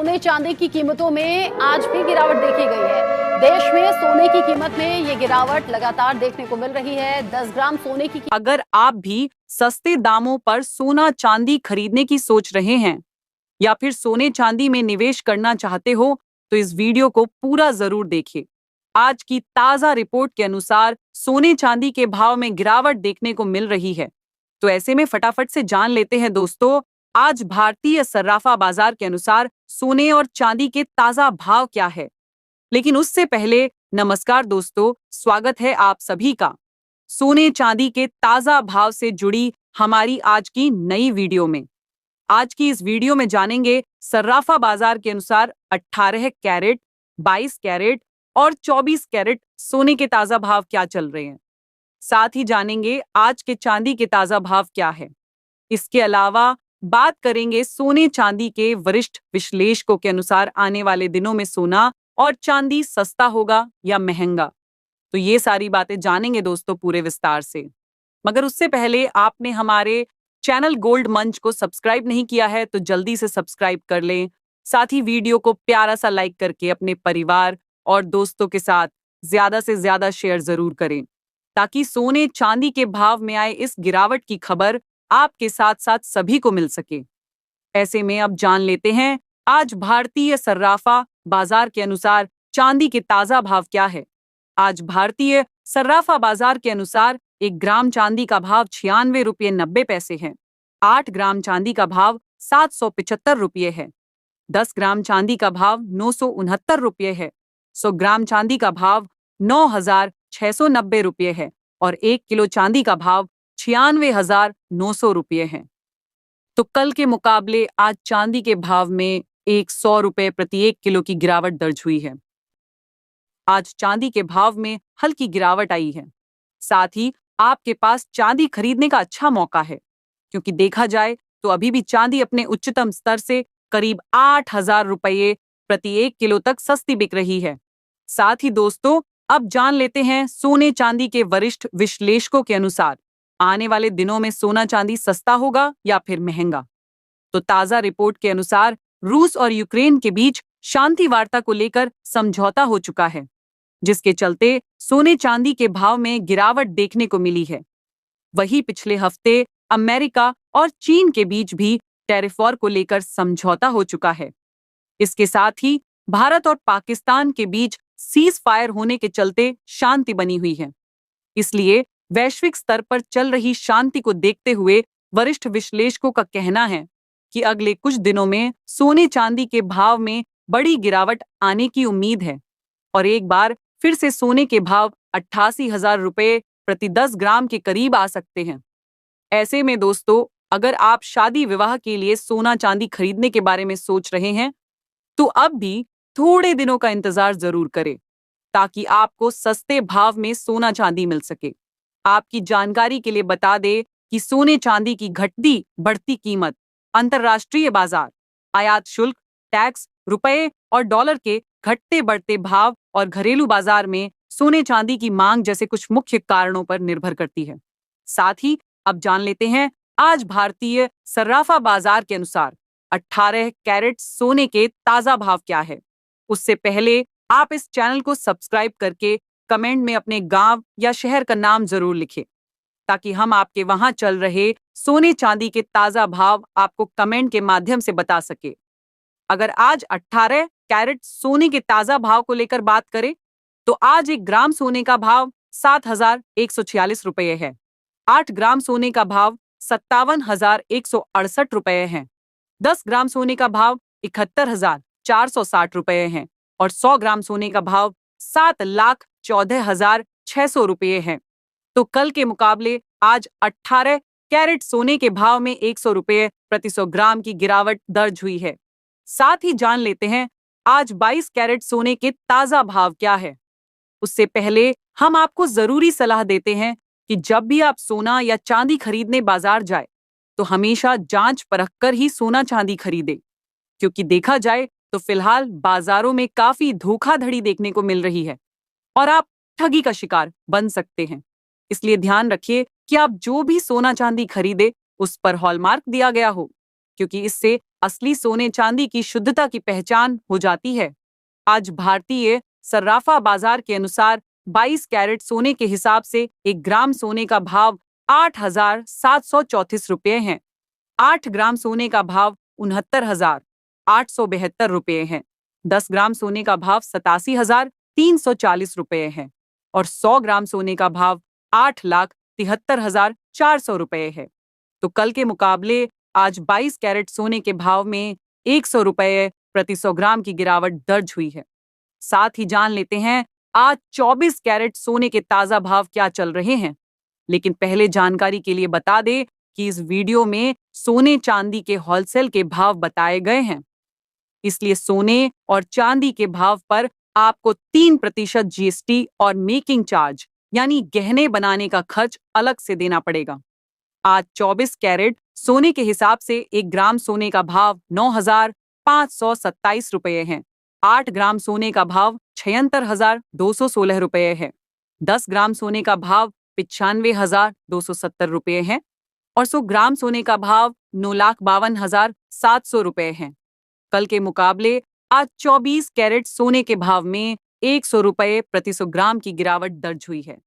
सोने चांदी की कीमतों में आज भी गिरावट देखी गई है। देश में सोने की कीमत में ये गिरावट लगातार देखने को मिल रही है। 10 ग्राम सोने की अगर आप भी सस्ते दामों पर सोना चांदी खरीदने की सोच रहे हैं या फिर सोने चांदी में निवेश करना चाहते हो तो इस वीडियो को पूरा जरूर देखिए। आज की ताजा रिपोर्ट के अनुसार सोने चांदी के भाव में गिरावट देखने को मिल रही है। तो ऐसे में फटाफट से जान लेते हैं दोस्तों, आज भारतीय सर्राफा बाजार के अनुसार सोने और चांदी के ताजा भाव क्या है। लेकिन उससे पहले नमस्कार दोस्तों, स्वागत है आप सभी का सोने चांदी के ताजा भाव से जुड़ी हमारी आज की नई वीडियो में। आज की इस वीडियो में जानेंगे सर्राफा बाजार के अनुसार 18 कैरेट, 22 कैरेट और 24 कैरेट सोने के ताजा भाव क्या चल रहे हैं। साथ ही जानेंगे आज के चांदी के ताजा भाव क्या है। इसके अलावा बात करेंगे सोने चांदी के वरिष्ठ विश्लेषकों के अनुसार आने वाले दिनों में सोना और चांदी सस्ता होगा या महंगा। तो ये सारी बातें जानेंगे दोस्तों पूरे विस्तार से। मगर उससे पहले आपने हमारे चैनल गोल्ड मंच को सब्सक्राइब नहीं किया है तो जल्दी से सब्सक्राइब कर लें। साथ ही वीडियो को प्यारा सा लाइक करके अपने परिवार और दोस्तों के साथ ज्यादा से ज्यादा शेयर जरूर करें, ताकि सोने चांदी के भाव में आए इस गिरावट की खबर आपके साथ साथ सभी को मिल सके। ऐसे में अब जान लेते हैं आज भारतीय सर्राफा बाजार के अनुसार चांदी के ताजा भाव क्या है। आज भारतीय सर्राफा बाजार के अनुसार 1 ग्राम चांदी का भाव 96 रुपये 90 पैसे है। 8 ग्राम चांदी का भाव 775 रुपये है। 10 ग्राम चांदी का भाव 969 रुपये है। 100 ग्राम चांदी का भाव 9,690 रुपये है और 1 किलो चांदी का भाव 96,900 रुपये है। तो कल के मुकाबले आज चांदी के भाव में 100 रुपये प्रति 1 किलो की गिरावट दर्ज हुई है। आज चांदी के भाव में हल्की गिरावट आई है। साथ ही आपके पास चांदी खरीदने का अच्छा मौका है, क्योंकि देखा जाए तो अभी भी चांदी अपने उच्चतम स्तर से करीब 8,000 रुपये प्रति 1 किलो तक सस्ती बिक रही है। साथ ही दोस्तों, अब जान लेते हैं सोने चांदी के वरिष्ठ विश्लेषकों के अनुसार आने वाले दिनों में सोना चांदी सस्ता होगा या फिर महंगा। तो ताजा रिपोर्ट के अनुसार रूस और यूक्रेन के बीच शांति वार्ता को लेकर समझौता हो चुका है, जिसके चलते सोने चांदी के भाव में गिरावट देखने को मिली है। वहीं पिछले हफ्ते अमेरिका और चीन के बीच भी टैरिफ वॉर को लेकर समझौता हो चुका है। इसके साथ ही भारत और पाकिस्तान के बीच सीज फायर होने के चलते शांति बनी हुई है। इसलिए वैश्विक स्तर पर चल रही शांति को देखते हुए वरिष्ठ विश्लेषकों का कहना है कि अगले कुछ दिनों में सोने चांदी के भाव में बड़ी गिरावट आने की उम्मीद है और एक बार फिर से सोने के भाव 88,000 रुपये प्रति 10 ग्राम के करीब आ सकते हैं। ऐसे में दोस्तों, अगर आप शादी विवाह के लिए सोना चांदी खरीदने के बारे में सोच रहे हैं तो अब भी थोड़े दिनों का इंतजार जरूर करें, ताकि आपको सस्ते भाव में सोना चांदी मिल सके। आपकी जानकारी के लिए बता दें कि सोने चांदी की घटती बढ़ती कीमत, अंतर्राष्ट्रीय बाजार, आयात शुल्क, टैक्स, रुपए और डॉलर के घटते बढ़ते भाव और घरेलू बाजार में सोने चांदी की मांग जैसे कुछ मुख्य कारणों पर निर्भर करती है। साथ ही अब जान लेते हैं आज भारतीय सर्राफा बाजार के अनुसार 18 कैरेट सोने के ताजा भाव क्या है। उससे पहले आप इस चैनल को सब्सक्राइब करके कमेंट में अपने गांव या शहर का नाम जरूर लिखें, ताकि हम आपके वहां चल रहे सोने चांदी के ताजा भाव आपको कमेंट के माध्यम से बता सके। अगर आज 18 कैरेट सोने के ताजा भाव को लेकर बात करें तो आज 1 ग्राम सोने का भाव 7,146 रुपये है। 8 ग्राम सोने का भाव 57,168 रुपये है। 10 ग्राम सोने का भाव 71,460 रुपये है और 100 ग्राम सोने का भाव 7,14,600 रुपये है। तो कल के मुकाबले आज 18 कैरेट सोने के भाव में 100 रुपये प्रति 100 ग्राम की गिरावट दर्ज हुई है। साथ ही जान लेते हैं आज 22 कैरेट सोने के ताजा भाव क्या है। उससे पहले हम आपको जरूरी सलाह देते हैं कि जब भी आप सोना या चांदी खरीदने बाजार जाए तो हमेशा जांच परख कर ही सोना चांदी खरीदे, क्योंकि देखा जाए तो फिलहाल बाजारों में काफी धोखाधड़ी देखने को मिल रही है और आप ठगी का शिकार बन सकते हैं। इसलिए ध्यान रखिए कि आप जो भी सोना चांदी खरीदे उस पर हॉलमार्क दिया गया हो, क्योंकि इससे असली सोने चांदी की शुद्धता की पहचान हो जाती है। आज भारतीय सर्राफा बाजार के अनुसार 22 कैरेट सोने के हिसाब से 1 ग्राम सोने का भाव 8,734 रुपये है। 8 ग्राम सोने का भाव 69,872 रुपये है। 10 ग्राम सोने का भाव 87,340 रुपये है और 100 ग्राम सोने का भाव 8,73,400 रुपये है। तो कल के मुकाबले आज 22 कैरेट सोने के भाव में 100 रुपये प्रति 100 ग्राम की गिरावट दर्ज हुई है। साथ ही जान लेते हैं आज 24 कैरेट सोने के ताजा भाव क्या चल रहे हैं। लेकिन पहले जानकारी के लिए बता दें कि इस वीडियो में सोने चांदी के होलसेल के भाव बताए गए हैं, इसलिए सोने और चांदी के भाव पर आपको 3% जीएसटी और मेकिंग चार्ज यानी गहने बनाने का खर्च अलग से देना पड़ेगा। आज 24 कैरेट सोने के हिसाब से 1 ग्राम सोने का भाव 9,527 रुपये है। 8 ग्राम सोने का भाव 76,216 रुपये है। 10 ग्राम सोने का भाव 95,270 रुपये है और 100 ग्राम सोने का भाव 9,52,700 रुपये है। कल के मुकाबले आज 24 कैरेट सोने के भाव में 100 रुपये प्रति 100 ग्राम की गिरावट दर्ज हुई है।